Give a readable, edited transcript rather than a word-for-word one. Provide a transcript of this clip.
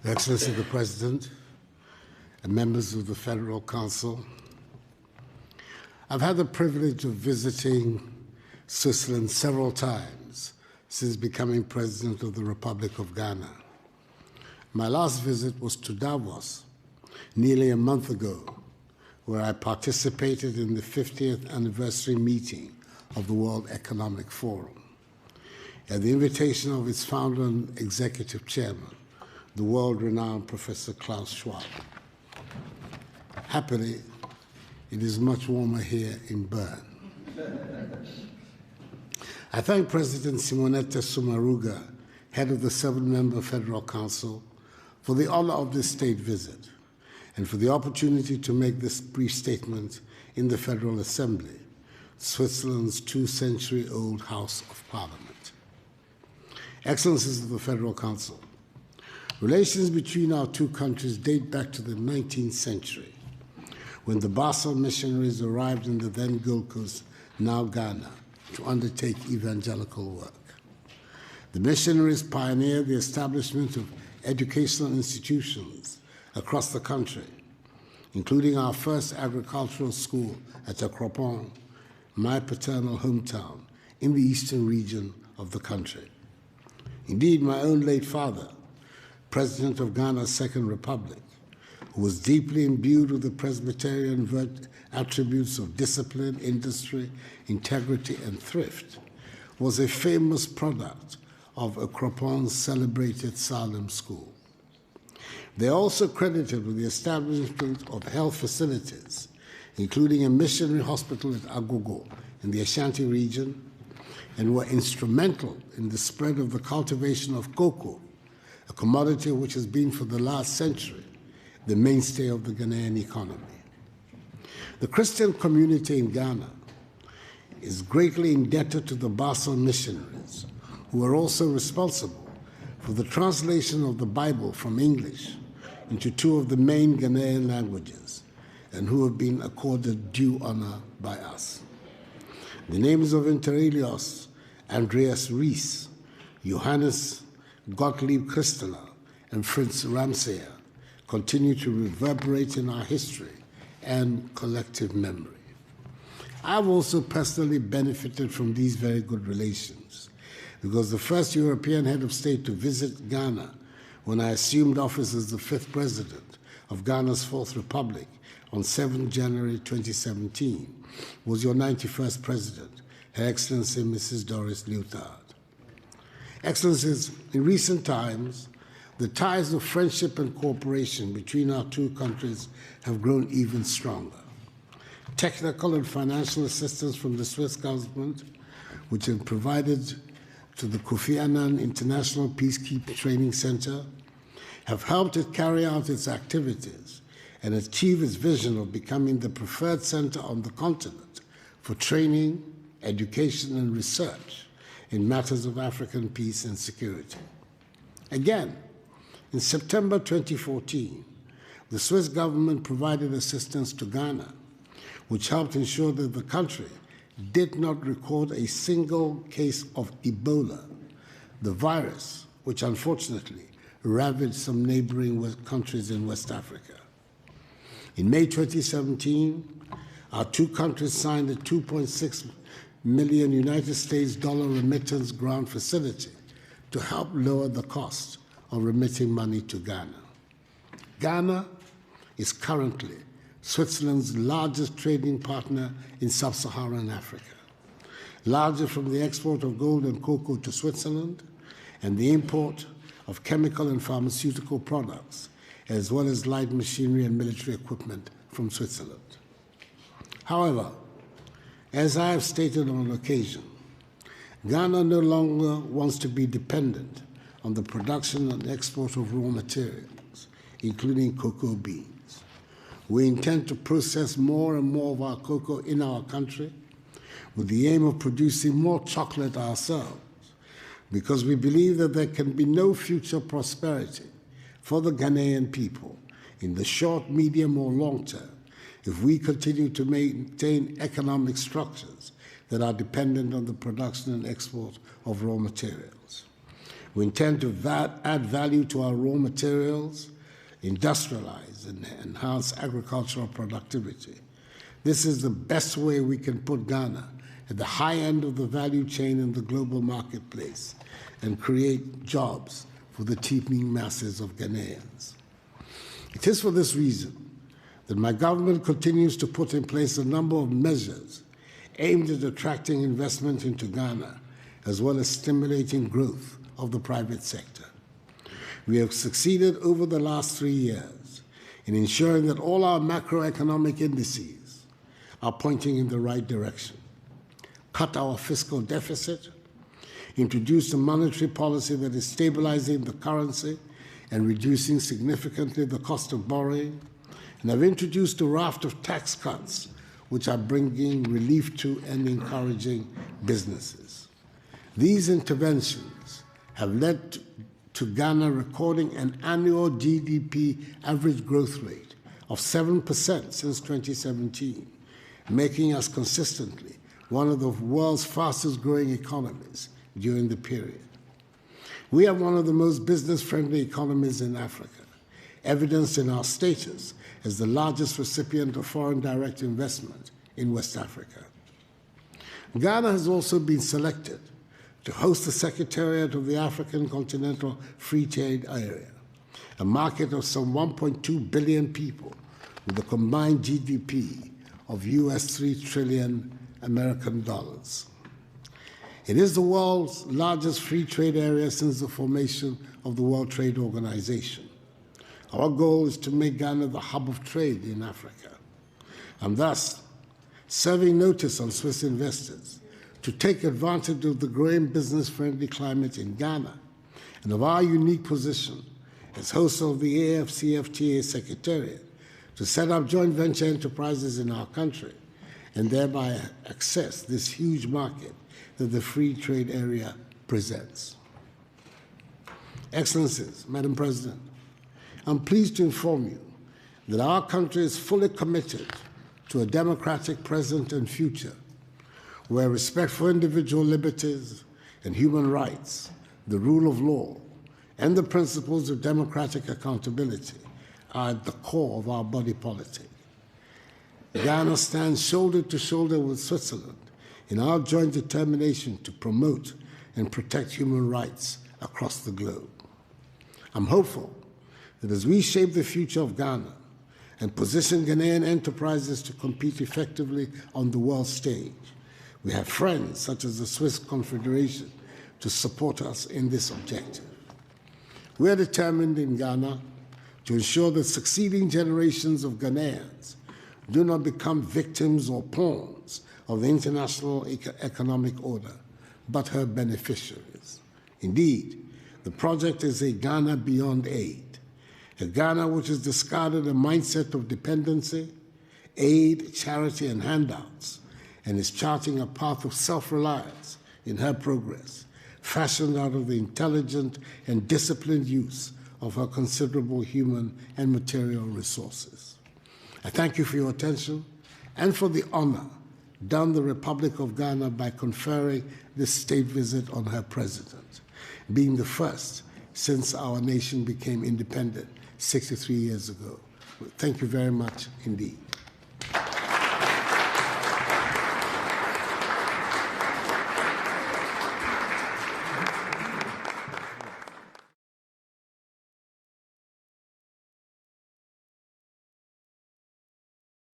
Excellency the President and members of the Federal Council, I've had the privilege of visiting Switzerland several times since becoming President of the Republic of Ghana. My last visit was to Davos nearly a month ago, where I participated in the 50th anniversary meeting of the World Economic Forum. At the invitation of its founder and executive chairman, the world-renowned Professor Klaus Schwab. Happily, it is much warmer here in Bern. I thank President Simonetta Sommaruga, head of the 7-member Federal Council, for the honor of this state visit and for the opportunity to make this brief statement in the Federal Assembly, Switzerland's 2-century-old House of Parliament. Excellencies of the Federal Council, relations between our two countries date back to the 19th century, when the Basel missionaries arrived in the then Gold Coast, now Ghana, to undertake evangelical work. The missionaries pioneered the establishment of educational institutions across the country, including our first agricultural school at Akropong, my paternal hometown, in the eastern region of the country. Indeed, my own late father, President of Ghana's Second Republic, who was deeply imbued with the Presbyterian attributes of discipline, industry, integrity, and thrift, was a famous product of Akropong's celebrated Salem School. They are also credited with the establishment of health facilities, including a missionary hospital at Agogo in the Ashanti region, and were instrumental in the spread of the cultivation of cocoa, a commodity which has been for the last century the mainstay of the Ghanaian economy. The Christian community in Ghana is greatly indebted to the Basel missionaries, who are also responsible for the translation of the Bible from English into 2 of the main Ghanaian languages, and who have been accorded due honor by us. The names of Inter Elios, Andreas Ries, Johannes Gottlieb Christeler, and Fritz Ramsayer continue to reverberate in our history and collective memory. I've also personally benefited from these very good relations, because the first European head of state to visit Ghana when I assumed office as the 5th president of Ghana's 4th Republic on 7 January 2017 was your 91st president, Her Excellency Mrs. Doris Leuthard. Excellencies, in recent times, the ties of friendship and cooperation between our two countries have grown even stronger. Technical and financial assistance from the Swiss government, which has provided to the Kofi Annan International Peacekeeping Training Center, have helped it carry out its activities and achieve its vision of becoming the preferred center on the continent for training, education, and research in matters of African peace and security. Again, in September 2014, the Swiss government provided assistance to Ghana, which helped ensure that the country did not record a single case of Ebola, the virus which unfortunately ravaged some neighboring countries in West Africa. In May 2017, our two countries signed a $2.6 million United States dollar remittance grant facility to help lower the cost of remitting money to Ghana. Ghana is currently Switzerland's largest trading partner in sub-Saharan Africa, larger from the export of gold and cocoa to Switzerland and the import of chemical and pharmaceutical products, as well as light machinery and military equipment from Switzerland. However, as I have stated on occasion, Ghana no longer wants to be dependent on the production and export of raw materials, including cocoa beans. We intend to process more and more of our cocoa in our country with the aim of producing more chocolate ourselves, because we believe that there can be no future prosperity for the Ghanaian people in the short, medium, or long term if we continue to maintain economic structures that are dependent on the production and export of raw materials. We intend to add value to our raw materials, industrialize and enhance agricultural productivity. This is the best way we can put Ghana at the high end of the value chain in the global marketplace and create jobs for the teeming masses of Ghanaians. It is for this reason that my government continues to put in place a number of measures aimed at attracting investment into Ghana, as well as stimulating growth of the private sector. We have succeeded over the last 3 years in ensuring that all our macroeconomic indices are pointing in the right direction. Cut our fiscal deficit, introduced a monetary policy that is stabilizing the currency and reducing significantly the cost of borrowing, and have introduced a raft of tax cuts which are bringing relief to and encouraging businesses. These interventions have led to Ghana recording an annual GDP average growth rate of 7% since 2017, making us consistently one of the world's fastest growing economies during the period. We have one of the most business-friendly economies in Africa, evidenced in our status as the largest recipient of foreign direct investment in West Africa. Ghana has also been selected to host the Secretariat of the African Continental Free Trade Area, a market of some 1.2 billion people with a combined GDP of US $3 trillion American dollars. It is the world's largest free trade area since the formation of the World Trade Organization. Our goal is to make Ghana the hub of trade in Africa, and thus serving notice on Swiss investors to take advantage of the growing business-friendly climate in Ghana and of our unique position as host of the AFCFTA Secretariat to set up joint venture enterprises in our country and thereby access this huge market that the free trade area presents. Excellencies, Madam President, I'm pleased to inform you that our country is fully committed to a democratic present and future where respect for individual liberties and human rights, the rule of law, and the principles of democratic accountability are at the core of our body politic. Ghana stands shoulder to shoulder with Switzerland in our joint determination to promote and protect human rights across the globe. I'm hopeful that as we shape the future of Ghana and position Ghanaian enterprises to compete effectively on the world stage, we have friends such as the Swiss Confederation to support us in this objective. We are determined in Ghana to ensure that succeeding generations of Ghanaians do not become victims or pawns of the international economic order, but her beneficiaries. Indeed, the project is a Ghana beyond aid, a Ghana which has discarded a mindset of dependency, aid, charity, and handouts, and is charting a path of self-reliance in her progress, fashioned out of the intelligent and disciplined use of her considerable human and material resources. I thank you for your attention and for the honor done the Republic of Ghana by conferring this state visit on her president, being the first since our nation became independent 63 years ago. Thank you very much indeed.